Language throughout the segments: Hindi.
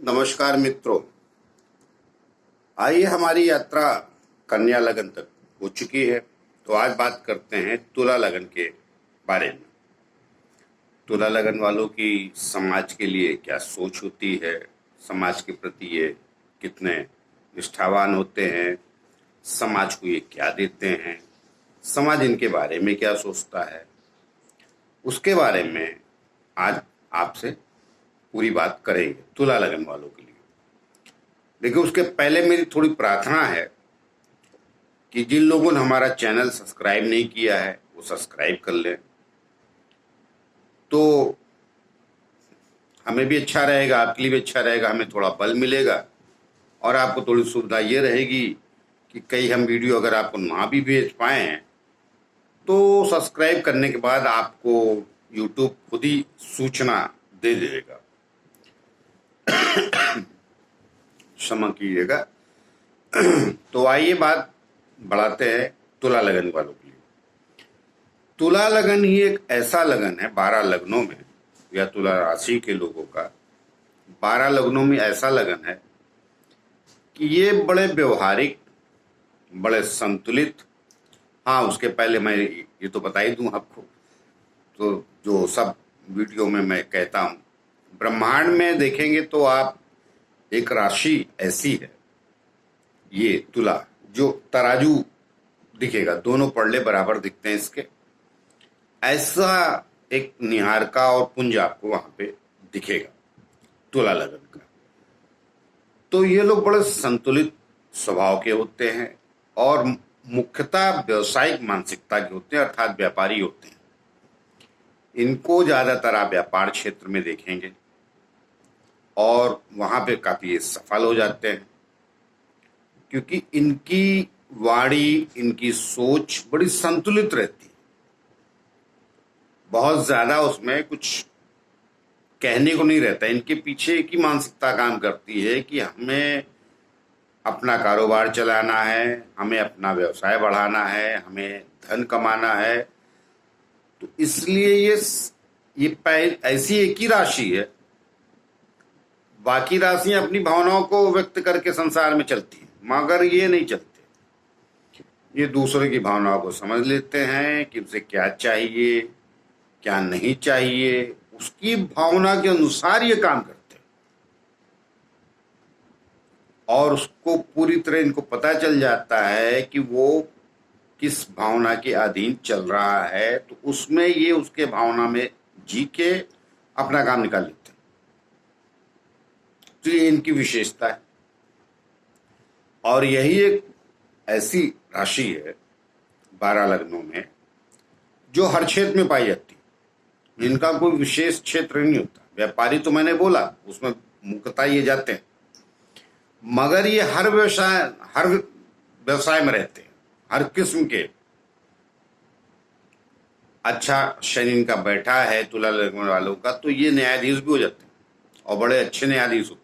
नमस्कार मित्रों। आइए, हमारी यात्रा कन्या लगन तक हो चुकी है, तो आज बात करते हैं तुला लगन के बारे में। तुला लगन वालों की समाज के लिए क्या सोच होती है, समाज के प्रति ये कितने निष्ठावान होते हैं, समाज को ये क्या देते हैं, समाज इनके बारे में क्या सोचता है, उसके बारे में आज आपसे पूरी बात करेंगे तुला लगन वालों के लिए। देखिए, उसके पहले मेरी थोड़ी प्रार्थना है कि जिन लोगों ने हमारा चैनल सब्सक्राइब नहीं किया है वो सब्सक्राइब कर लें, तो हमें भी अच्छा रहेगा, आपके लिए भी अच्छा रहेगा, हमें थोड़ा बल मिलेगा और आपको थोड़ी सुविधा ये रहेगी कि कई हम वीडियो अगर आपको ना भी भेज पाए हैं तो सब्सक्राइब करने के बाद आपको यूट्यूब खुद ही सूचना दे देगा। क्षमा कीजिएगा। तो आइए बात बढ़ाते हैं तुला लगन वालों के लिए। तुला लगन ही एक ऐसा लगन है 12 लग्नों में, या तुला राशि के लोगों का 12 लग्नों में ऐसा लगन है कि ये बड़े व्यवहारिक, बड़े संतुलित। हाँ, उसके पहले मैं ये तो बता ही दूं आपको, तो जो सब वीडियो में मैं कहता हूं, ब्रह्मांड में देखेंगे तो आप एक राशि ऐसी है, ये तुला, जो तराजू दिखेगा, दोनों पड़ले बराबर दिखते हैं इसके, ऐसा एक निहारका और पुंज आपको वहां पे दिखेगा तुला लगन का। तो ये लोग बड़े संतुलित स्वभाव के होते हैं और मुख्यतः व्यवसायिक मानसिकता के होते हैं, अर्थात व्यापारी होते हैं। इनको ज्यादातर आप व्यापार क्षेत्र में देखेंगे और वहां पे काफी सफल हो जाते हैं, क्योंकि इनकी वाणी, इनकी सोच बड़ी संतुलित रहती है। बहुत ज्यादा उसमें कुछ कहने को नहीं रहता। इनके पीछे की मानसिकता काम करती है कि हमें अपना कारोबार चलाना है, हमें अपना व्यवसाय बढ़ाना है, हमें धन कमाना है। तो इसलिए ये ऐसी एक ही राशि है, बाकी राशियां अपनी भावनाओं को व्यक्त करके संसार में चलती हैं, मगर ये नहीं चलते। ये दूसरे की भावनाओं को समझ लेते हैं कि उसे क्या चाहिए, क्या नहीं चाहिए, उसकी भावना के अनुसार ये काम करते हैं और उसको पूरी तरह इनको पता चल जाता है कि वो किस भावना के अधीन चल रहा है, तो उसमें ये उसके भावना में जी के अपना काम निकाल लेते हैं। तो ये इनकी विशेषता है और यही एक ऐसी राशि है 12 लग्नों में जो हर क्षेत्र में पाई जाती है। इनका कोई विशेष क्षेत्र नहीं होता। व्यापारी तो मैंने बोला, उसमें मुख्यतः ये जाते हैं, मगर ये हर व्यवसाय में रहते हैं, हर किस्म के। अच्छा शनि इनका बैठा है तुला लगन वालों का, तो ये न्यायाधीश भी हो जाते हैं और बड़े अच्छे न्यायाधीश होते हैं।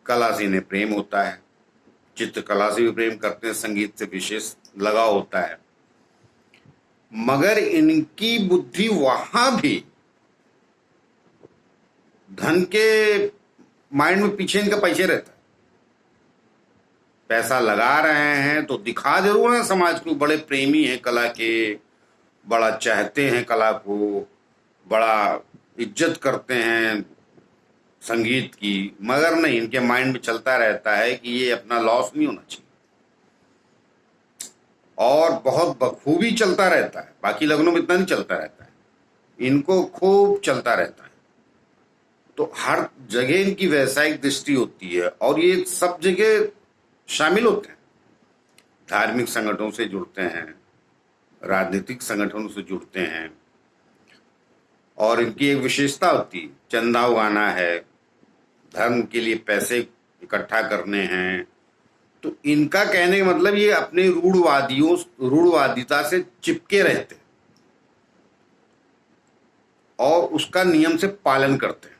कला से इन्हें प्रेम होता है, चित्रकला से भी प्रेम करते हैं, संगीत से विशेष लगाव होता है, मगर इनकी बुद्धि वहां भी धन के माइंड में पीछे इनका पैसे रहता है। पैसा लगा रहे हैं तो दिखा जरूर है समाज को, बड़े प्रेमी हैं कला के, बड़ा चाहते हैं कला को, बड़ा इज्जत करते हैं संगीत की, मगर नहीं, इनके माइंड में चलता रहता है कि ये अपना लॉस नहीं होना चाहिए और बहुत बखूबी चलता रहता है। बाकी लग्नों में इतना नहीं चलता रहता है, इनको खूब चलता रहता है। तो हर जगह इनकी व्यावसायिक दृष्टि होती है और ये सब जगह शामिल होते हैं। धार्मिक संगठनों से जुड़ते हैं, राजनीतिक संगठनों से जुड़ते हैं और इनकी एक विशेषता होती है, चंदा उगाना है, धर्म के लिए पैसे इकट्ठा करने हैं। तो इनका कहने का मतलब ये अपने रूढ़वादिता से चिपके रहते हैं और उसका नियम से पालन करते हैं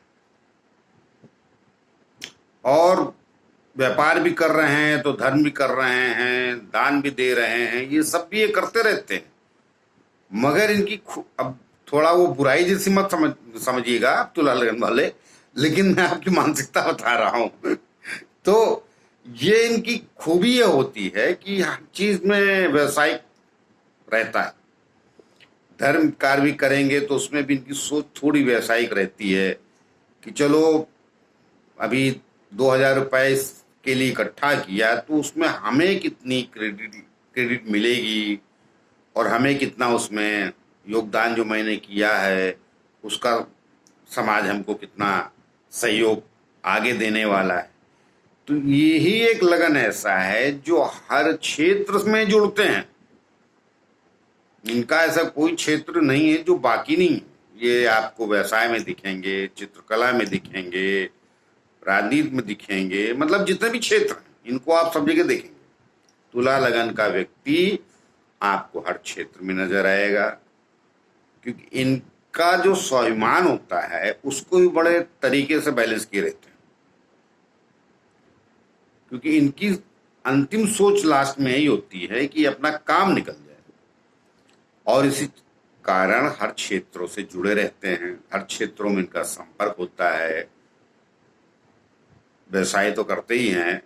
और व्यापार भी कर रहे हैं तो धर्म भी कर रहे हैं, दान भी दे रहे हैं, ये सब भी ये करते रहते हैं। मगर इनकी अब थोड़ा वो बुराई जैसी मत समझिएगा आप तुला लगन वाले, लेकिन मैं आपकी मानसिकता बता रहा हूं। तो ये इनकी खूबी ये होती है कि हर चीज में व्यवसायिक रहता है। धर्म कार्य भी करेंगे तो उसमें भी इनकी सोच थोड़ी व्यवसायिक रहती है कि चलो अभी 2,000 रुपए के लिए इकट्ठा किया तो उसमें हमें कितनी क्रेडिट क्रेडिट मिलेगी, और हमें कितना उसमें योगदान जो मैंने किया है उसका समाज हमको कितना सहयोग आगे देने वाला है। तो यही एक लगन ऐसा है जो हर क्षेत्र में जुड़ते हैं। इनका ऐसा कोई क्षेत्र नहीं है जो बाकी नहीं है। ये आपको व्यवसाय में दिखेंगे, चित्रकला में दिखेंगे, राजनीति में दिखेंगे, मतलब जितने भी क्षेत्र हैं इनको आप सब जगह देखेंगे। तुला लगन का व्यक्ति आपको हर क्षेत्र में नजर आएगा, क्योंकि इनका जो स्वाभिमान होता है उसको भी बड़े तरीके से बैलेंस किए रहते हैं, क्योंकि इनकी अंतिम सोच लास्ट में यही होती है कि अपना काम निकल जाए। और इसी कारण हर क्षेत्रों से जुड़े रहते हैं, हर क्षेत्रों में इनका संपर्क होता है। व्यवसाय तो करते ही हैं,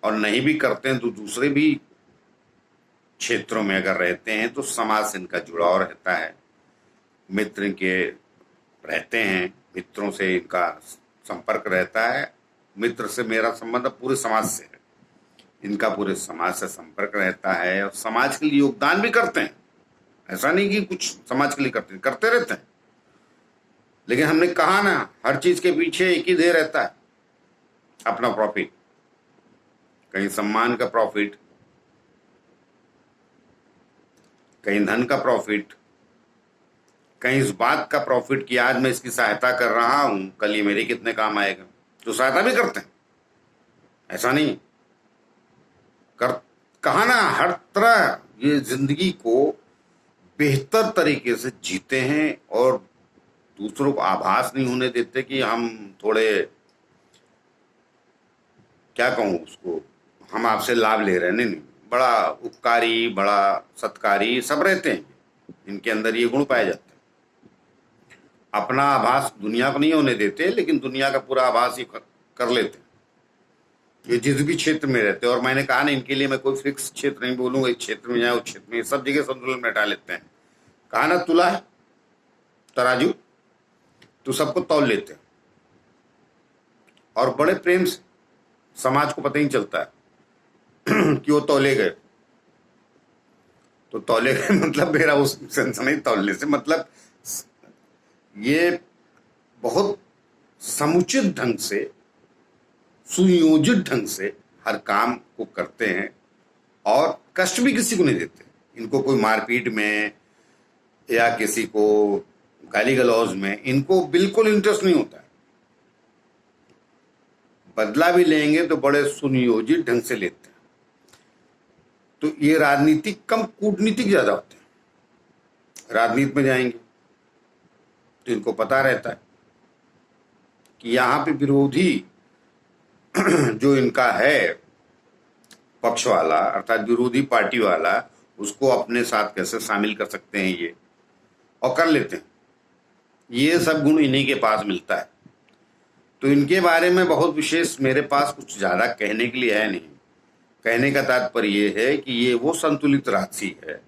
और नहीं भी करते हैं तो दूसरे भी क्षेत्रों में अगर रहते हैं तो समाज से इनका जुड़ाव रहता है। मित्र के रहते हैं, मित्रों से इनका संपर्क रहता है। मित्र से मेरा संबंध पूरे समाज से है, इनका पूरे समाज से संपर्क रहता है, और समाज के लिए योगदान भी करते हैं। ऐसा नहीं कि कुछ समाज के लिए करते रहते हैं, लेकिन हमने कहा ना, हर चीज के पीछे एक ही ध्येय रहता है, अपना प्रॉफिट। कहीं सम्मान का प्रॉफिट, कहीं धन का प्रॉफिट, कहीं इस बात का प्रॉफिट कि आज मैं इसकी सहायता कर रहा हूं, कल ये मेरे कितने काम आएगा। तो सहायता भी करते हैं, ऐसा नहीं कर। कहा ना, हर तरह ये जिंदगी को बेहतर तरीके से जीते हैं, और दूसरों को आभास नहीं होने देते कि हम थोड़े, क्या कहूं उसको, हम आपसे लाभ ले रहे हैं। नहीं, बड़ा उपकारी, बड़ा सत्कारी सब रहते हैं, इनके अंदर ये गुण पाए जाते हैं। अपना आभास दुनिया को नहीं होने देते, लेकिन दुनिया का पूरा आभास ये कर लेते हैं, ये जिस भी क्षेत्र में रहते हैं। और मैंने कहा ना, इनके लिए मैं कोई फिक्स क्षेत्र नहीं बोलूंगा, इस क्षेत्र में जाए उस क्षेत्र में, सब जगह संतुलन में डाल लेते हैं। कहा ना, तुला है तराजू, तो सबको तौल लेते हैं, और बड़े प्रेम से। समाज को पता ही चलता है कि वो तौले गए। तो तौले गए मतलब मेरा उस सेंस नहीं, तौलने से मतलब ये बहुत समुचित ढंग से, सुनियोजित ढंग से हर काम को करते हैं, और कष्ट भी किसी को नहीं देते। इनको कोई मारपीट में या किसी को गाली गलौज में इनको बिल्कुल इंटरेस्ट नहीं होता है। बदला भी लेंगे तो बड़े सुनियोजित ढंग से लेते हैं। तो ये राजनीतिक कम, कूटनीतिक ज्यादा होते हैं। राजनीति में जाएंगे तो इनको पता रहता है कि यहाँ पे विरोधी जो इनका है पक्ष वाला, अर्थात विरोधी पार्टी वाला, उसको अपने साथ कैसे शामिल कर सकते हैं ये, और कर लेते हैं। ये सब गुण इन्हीं के पास मिलता है। तो इनके बारे में बहुत विशेष मेरे पास कुछ ज्यादा कहने के लिए है नहीं। कहने का तात्पर्य ये है कि ये वो संतुलित राशि है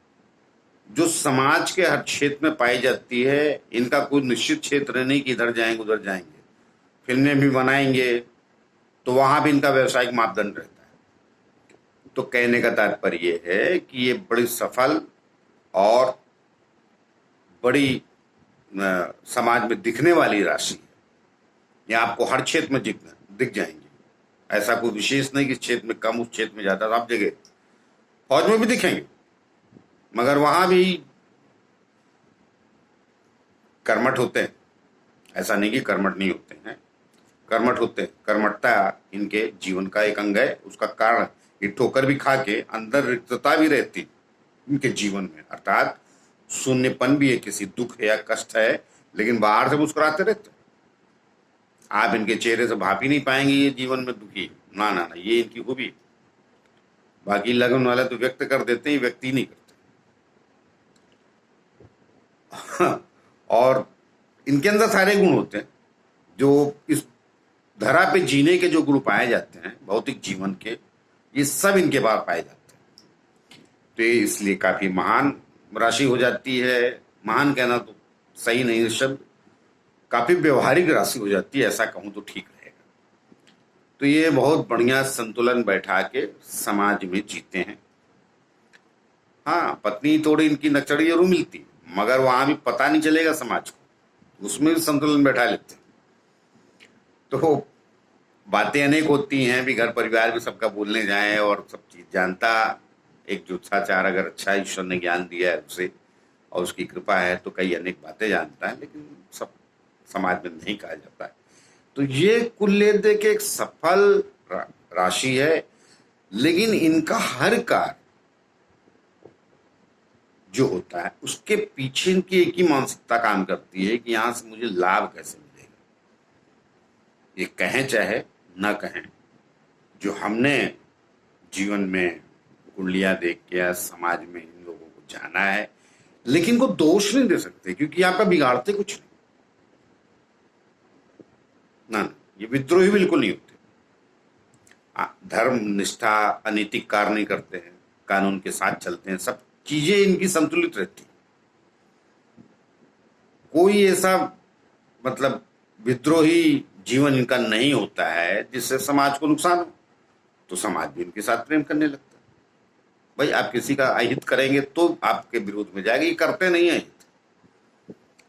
जो समाज के हर क्षेत्र में पाई जाती है। इनका कोई निश्चित क्षेत्र नहीं कि इधर जाएंगे उधर जाएंगे। फिल्में भी बनाएंगे तो वहां भी इनका व्यवसायिक मापदंड रहता है। तो कहने का तात्पर्य ये है कि ये बड़ी सफल और बड़ी समाज में दिखने वाली राशि है। ये आपको हर क्षेत्र में दिख जाएंगे। ऐसा कोई विशेष नहीं कि इस क्षेत्र में कम, उस क्षेत्र में ज्यादा, सब जगह। फौज में भी दिखेंगे, मगर वहां भी कर्मठ होते हैं। ऐसा नहीं कि कर्मठ नहीं होते हैं, कर्मठ होते हैं। कर्मठता इनके जीवन का एक अंग है। उसका कारण ये ठोकर भी खा के अंदर रिक्तता भी रहती इनके जीवन में, अर्थात शून्यपन भी है, किसी दुख है या कष्ट है, लेकिन बाहर से मुस्कुराते रहते। आप इनके चेहरे से भाप ही नहीं पाएंगे ये जीवन में दुखी। ना ना ना, ये इनकी खूबी। बाकी लगन वाले तो व्यक्त कर देते हैं, व्यक्ति नहीं करते। और इनके अंदर सारे गुण होते हैं जो इस धरा पे जीने के जो गुण पाए जाते हैं भौतिक जीवन के, ये सब इनके पास पाए जाते हैं। तो ये इसलिए काफी महान राशि हो जाती है। महान कहना तो सही नहीं है शब्द, काफी व्यवहारिक राशि हो जाती है, ऐसा कहूं तो ठीक रहेगा। तो ये बहुत बढ़िया संतुलन बैठा के समाज में जीते हैं। हाँ, पत्नी थोड़ी इनकी नकचड़ी जरूर मिलती, मगर वहां भी पता नहीं चलेगा समाज को, उसमें भी संतुलन बैठा लेते हैं। तो बातें अनेक होती हैं, भी घर परिवार में सबका बोलने जाए और सब चीज जानता एक जुत्साचार अगर अच्छा ईश्वर ने ज्ञान दिया है उसे और उसकी कृपा है तो कई अनेक बातें जानता है, लेकिन सब समाज में नहीं कहा जाता है। तो ये कुल लेते के एक सफल राशि है, लेकिन इनका हर कार्य जो होता है उसके पीछे इनकी एक ही मानसिकता काम करती है कि यहां से मुझे लाभ कैसे मिलेगा। ये कहें चाहे ना कहें, जो हमने जीवन में कुंडलियां देख के समाज में इन लोगों को जाना है, लेकिन को दोष नहीं दे सकते क्योंकि यहाँ पे बिगाड़ते कुछ नहीं ना, ये विद्रोही बिल्कुल नहीं होते। धर्म निष्ठा अनैतिक कार्य नहीं करते हैं, कानून के साथ चलते हैं, सब चीजें इनकी संतुलित रहती है। कोई ऐसा मतलब विद्रोही जीवन इनका नहीं होता है जिससे समाज को नुकसान हो, तो समाज भी इनके साथ प्रेम करने लगता है। भाई आप किसी का अहित करेंगे तो आपके विरोध में जाएगा, ये करते नहीं है अहित।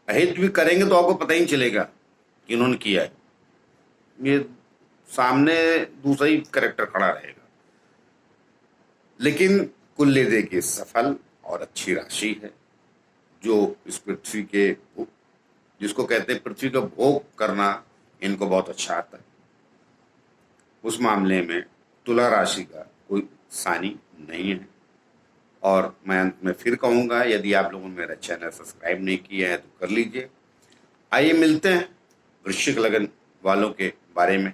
अहित भी करेंगे तो आपको पता ही चलेगा कि इन्होंने किया है, ये सामने दूसरा ही कैरेक्टर खड़ा रहेगा। लेकिन कुल ले के सफल और अच्छी राशि है, जो इस पृथ्वी के जिसको कहते हैं पृथ्वी का भोग करना इनको बहुत अच्छा आता है। उस मामले में तुला राशि का कोई सानी नहीं है। और मैं अंत में फिर कहूंगा, यदि आप लोगों ने मेरा चैनल सब्सक्राइब नहीं किया है तो कर लीजिए। आइए मिलते हैं वृश्चिक लगन वालों के बारे में,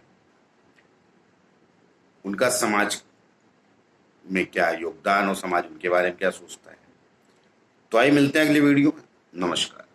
उनका समाज में क्या योगदान और समाज उनके बारे में क्या सोचता है। तो आइए मिलते हैं अगली वीडियो में। नमस्कार।